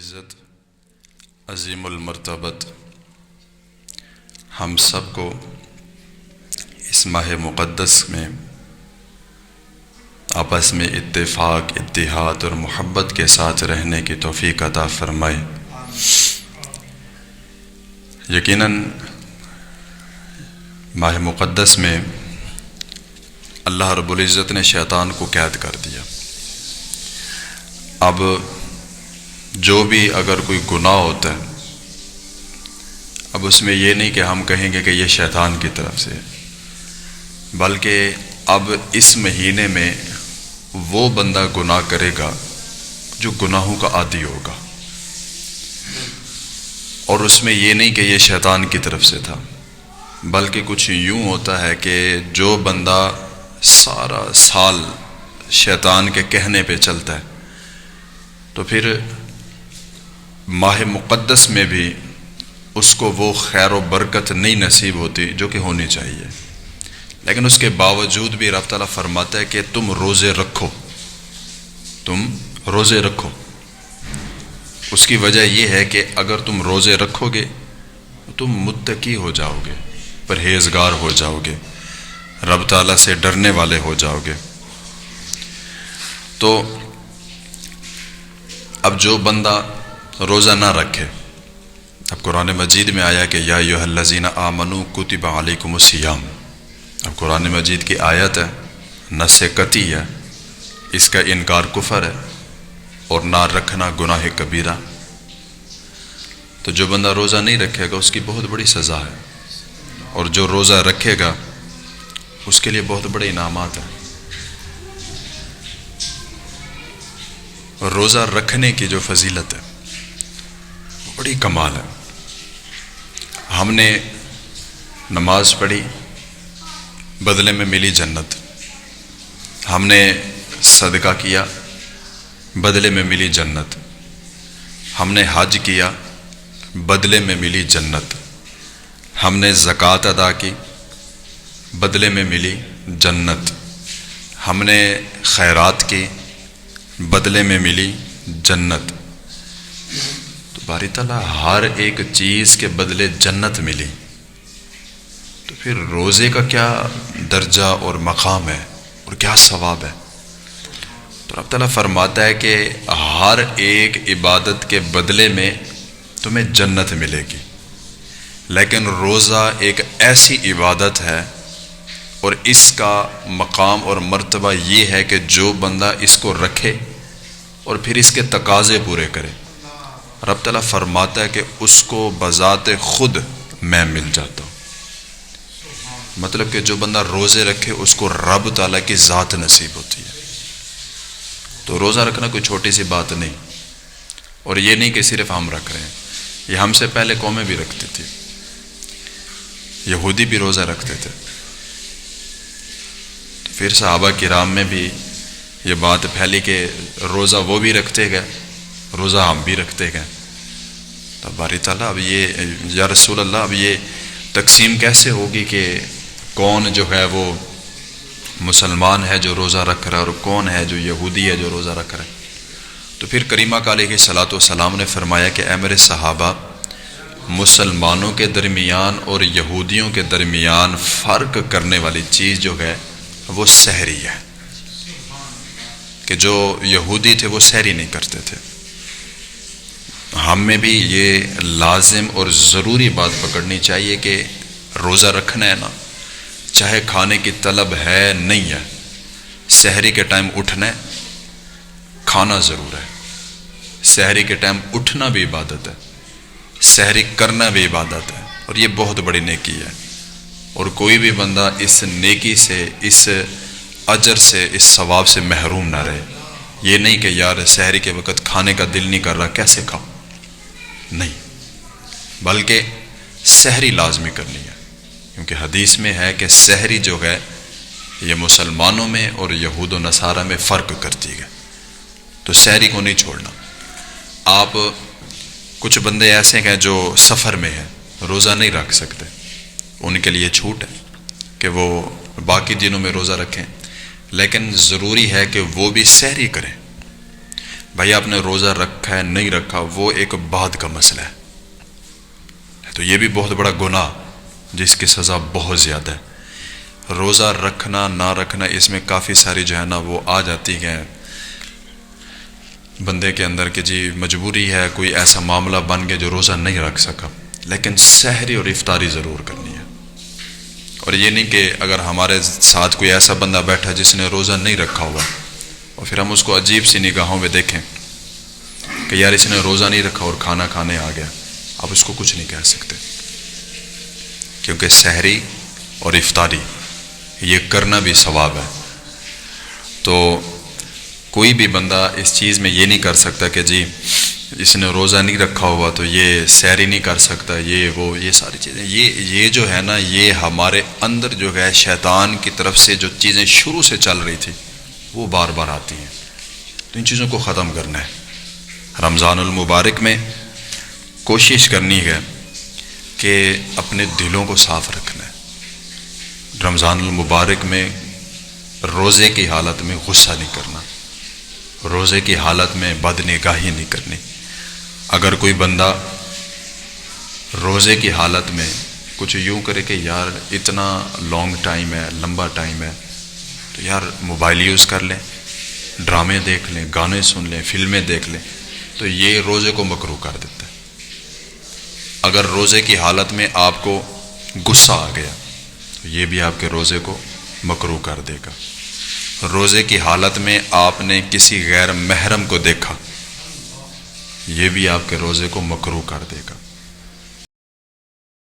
العزت عظیم المرتبت ہم سب کو اس ماہ مقدس میں آپس میں اتفاق، اتحاد اور محبت کے ساتھ رہنے کی توفیق عطا فرمائے۔ یقیناً ماہ مقدس میں اللہ رب العزت نے شیطان کو قید کر دیا۔ اب جو بھی اگر کوئی گناہ ہوتا ہے، اب اس میں یہ نہیں کہ ہم کہیں گے کہ یہ شیطان کی طرف سے، بلکہ اب اس مہینے میں وہ بندہ گناہ کرے گا جو گناہوں کا عادی ہوگا، اور اس میں یہ نہیں کہ یہ شیطان کی طرف سے تھا، بلکہ کچھ یوں ہوتا ہے کہ جو بندہ سارا سال شیطان کے کہنے پہ چلتا ہے تو پھر ماہ مقدس میں بھی اس کو وہ خیر و برکت نہیں نصیب ہوتی جو کہ ہونی چاہیے۔ لیکن اس کے باوجود بھی رب تعالیٰ فرماتا ہے کہ تم روزے رکھو، تم روزے رکھو۔ اس کی وجہ یہ ہے کہ اگر تم روزے رکھو گے تو تم متقی ہو جاؤ گے، پرہیزگار ہو جاؤ گے، رب تعالیٰ سے ڈرنے والے ہو جاؤ گے۔ تو اب جو بندہ روزہ نہ رکھے، اب قرآن مجید میں آیا کہ یا ایھا الذین آمنوا کتب علیکم الصیام، اب قرآن مجید کی آیت ہے، نص قطعی ہے، اس کا انکار کفر ہے اور نہ رکھنا گناہ کبیرہ۔ تو جو بندہ روزہ نہیں رکھے گا اس کی بہت بڑی سزا ہے، اور جو روزہ رکھے گا اس کے لیے بہت بڑے انعامات ہیں۔ روزہ رکھنے کی جو فضیلت ہے وہ بڑی کمال ہے۔ ہم نے نماز پڑھی، بدلے میں ملی جنت۔ ہم نے صدقہ کیا، بدلے میں ملی جنت۔ ہم نے حج کیا، بدلے میں ملی جنت۔ ہم نے زکوٰۃ ادا کی، بدلے میں ملی جنت۔ ہم نے خیرات کی، بدلے میں ملی جنت۔ تو باری تعالیٰ ہر ایک چیز کے بدلے جنت ملی، تو پھر روزے کا کیا درجہ اور مقام ہے اور کیا ثواب ہے۔ تو رب تعالیٰ فرماتا ہے کہ ہر ایک عبادت کے بدلے میں تمہیں جنت ملے گی، لیکن روزہ ایک ایسی عبادت ہے اور اس کا مقام اور مرتبہ یہ ہے کہ جو بندہ اس کو رکھے اور پھر اس کے تقاضے پورے کرے، رب تعالیٰ فرماتا ہے کہ اس کو بذات خود میں مل جاتا ہوں۔ مطلب کہ جو بندہ روزے رکھے اس کو رب تعالیٰ کی ذات نصیب ہوتی ہے۔ تو روزہ رکھنا کوئی چھوٹی سی بات نہیں، اور یہ نہیں کہ صرف ہم رکھ رہے ہیں، یہ ہم سے پہلے قومیں بھی رکھتی تھی، یہودی بھی روزہ رکھتے تھے۔ پھر صحابہ کرام میں بھی یہ بات پھیلی کہ روزہ وہ بھی رکھتے گئے، روزہ ہم بھی رکھتے گئے۔ تو باری تعالیٰ اب یہ یا رسول اللہ اب یہ تقسیم کیسے ہوگی کہ کون جو ہے وہ مسلمان ہے جو روزہ رکھ رہا ہے اور کون ہے جو یہودی ہے جو روزہ رکھ رہا ہے۔ تو پھر کریمہ کا علیہ الصلوۃ والسلام نے فرمایا کہ اے میرے صحابہ، مسلمانوں کے درمیان اور یہودیوں کے درمیان فرق کرنے والی چیز جو ہے وہ سحری ہے، کہ جو یہودی تھے وہ سحری نہیں کرتے تھے۔ ہم میں بھی یہ لازم اور ضروری بات پکڑنی چاہیے کہ روزہ رکھنا ہے نا، چاہے کھانے کی طلب ہے نہیں ہے، سحری کے ٹائم اٹھنا ہے، کھانا ضرور ہے۔ سحری کے ٹائم اٹھنا بھی عبادت ہے، سحری کرنا بھی عبادت ہے، اور یہ بہت بڑی نیکی ہے، اور کوئی بھی بندہ اس نیکی سے، اس اجر سے، اس ثواب سے محروم نہ رہے۔ یہ نہیں کہ یار سحری کے وقت کھانے کا دل نہیں کر رہا کیسے کھاؤ، نہیں، بلکہ سحری لازمی کرنی ہے، کیونکہ حدیث میں ہے کہ سحری جو ہے یہ مسلمانوں میں اور یہود و نصارہ میں فرق کرتی ہے، تو سحری کو نہیں چھوڑنا۔ آپ کچھ بندے ایسے ہیں جو سفر میں ہیں، روزہ نہیں رکھ سکتے، ان کے لیے چھوٹ ہے کہ وہ باقی دنوں میں روزہ رکھیں، لیکن ضروری ہے کہ وہ بھی سحری کریں۔ بھائی آپ نے روزہ رکھا ہے نہیں رکھا وہ ایک بعد کا مسئلہ ہے، تو یہ بھی بہت بڑا گناہ جس کی سزا بہت زیادہ ہے۔ روزہ رکھنا نہ رکھنا اس میں کافی ساری جو ہے نا وہ آ جاتی ہے بندے کے اندر کہ جی مجبوری ہے، کوئی ایسا معاملہ بن گیا جو روزہ نہیں رکھ سکا، لیکن سحری اور افطاری ضرور کرنی ہے۔ اور یہ نہیں کہ اگر ہمارے ساتھ کوئی ایسا بندہ بیٹھا جس نے روزہ نہیں رکھا ہوا اور پھر ہم اس کو عجیب سی نگاہوں میں دیکھیں کہ یار اس نے روزہ نہیں رکھا اور کھانا کھانے آ گیا، آپ اس کو کچھ نہیں کہہ سکتے، کیونکہ سحری اور افطاری یہ کرنا بھی ثواب ہے۔ تو کوئی بھی بندہ اس چیز میں یہ نہیں کر سکتا کہ جی اس نے روزہ نہیں رکھا ہوا تو یہ سحری نہیں کر سکتا، یہ ساری چیزیں، یہ جو ہے نا یہ ہمارے اندر جو ہے شیطان کی طرف سے جو چیزیں شروع سے چل رہی تھی وہ بار بار آتی ہیں، تو ان چیزوں کو ختم کرنا ہے۔ رمضان المبارک میں کوشش کرنی ہے کہ اپنے دلوں کو صاف رکھنا ہے۔ رمضان المبارک میں روزے کی حالت میں غصہ نہیں کرنا، روزے کی حالت میں بد نگاہی نہیں کرنی۔ اگر کوئی بندہ روزے کی حالت میں کچھ یوں کرے کہ یار اتنا لانگ ٹائم ہے، لمبا ٹائم ہے، تو یار موبائل یوز کر لیں، ڈرامے دیکھ لیں، گانے سن لیں، فلمیں دیکھ لیں، تو یہ روزے کو مکروہ کر دیتا ہے۔ اگر روزے کی حالت میں آپ کو غصہ آ گیا تو یہ بھی آپ کے روزے کو مکروہ کر دے گا۔ روزے کی حالت میں آپ نے کسی غیر محرم کو دیکھا، یہ بھی آپ کے روزے کو مکروہ کر دے گا۔